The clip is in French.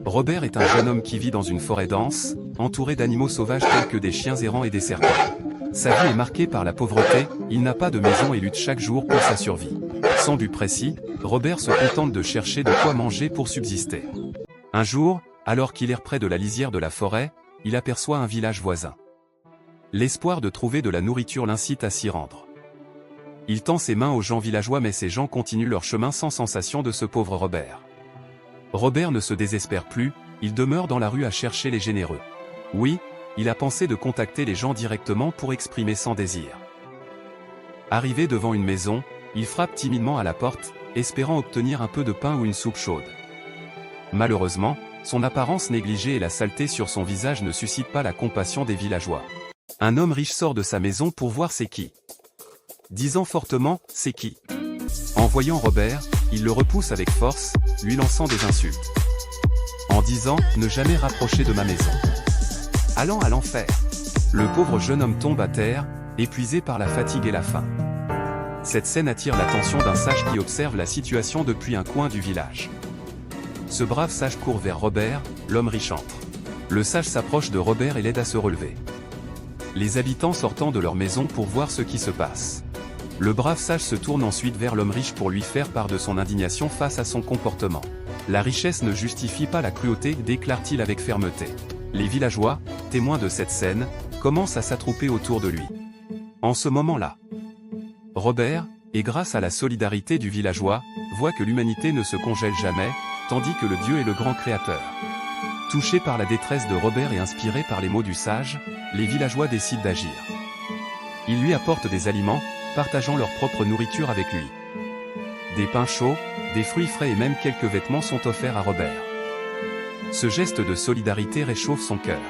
Robert est un jeune homme qui vit dans une forêt dense, entouré d'animaux sauvages tels que des chiens errants et des serpents. Sa vie est marquée par la pauvreté, il n'a pas de maison et lutte chaque jour pour sa survie. Sans but précis, Robert se contente de chercher de quoi manger pour subsister. Un jour, alors qu'il erre près de la lisière de la forêt, il aperçoit un village voisin. L'espoir de trouver de la nourriture l'incite à s'y rendre. Il tend ses mains aux gens villageois mais ces gens continuent leur chemin sans sensation de ce pauvre Robert. Robert ne se désespère plus, il demeure dans la rue à chercher les généreux. Oui, il a pensé de contacter les gens directement pour exprimer son désir. Arrivé devant une maison, il frappe timidement à la porte, espérant obtenir un peu de pain ou une soupe chaude. Malheureusement, son apparence négligée et la saleté sur son visage ne suscitent pas la compassion des villageois. Un homme riche sort de sa maison pour voir c'est qui. Disant fortement « c'est qui ». En voyant Robert, il le repousse avec force, lui lançant des insultes. En disant « ne jamais rapprocher de ma maison ». Allant à l'enfer. Le pauvre jeune homme tombe à terre, épuisé par la fatigue et la faim. Cette scène attire l'attention d'un sage qui observe la situation depuis un coin du village. Ce brave sage court vers Robert, l'homme riche entre. Le sage s'approche de Robert et l'aide à se relever. Les habitants sortant de leur maison pour voir ce qui se passe. Le brave sage se tourne ensuite vers l'homme riche pour lui faire part de son indignation face à son comportement. La richesse ne justifie pas la cruauté, déclare-t-il avec fermeté. Les villageois, témoins de cette scène, commencent à s'attrouper autour de lui. En ce moment-là, Robert, et grâce à la solidarité du villageois, voit que l'humanité ne se congèle jamais, tandis que le Dieu est le grand créateur. Touchés par la détresse de Robert et inspirés par les mots du sage, les villageois décident d'agir. Ils lui apportent des aliments, partageant leur propre nourriture avec lui. Des pains chauds, des fruits frais et même quelques vêtements sont offerts à Robert. Ce geste de solidarité réchauffe son cœur.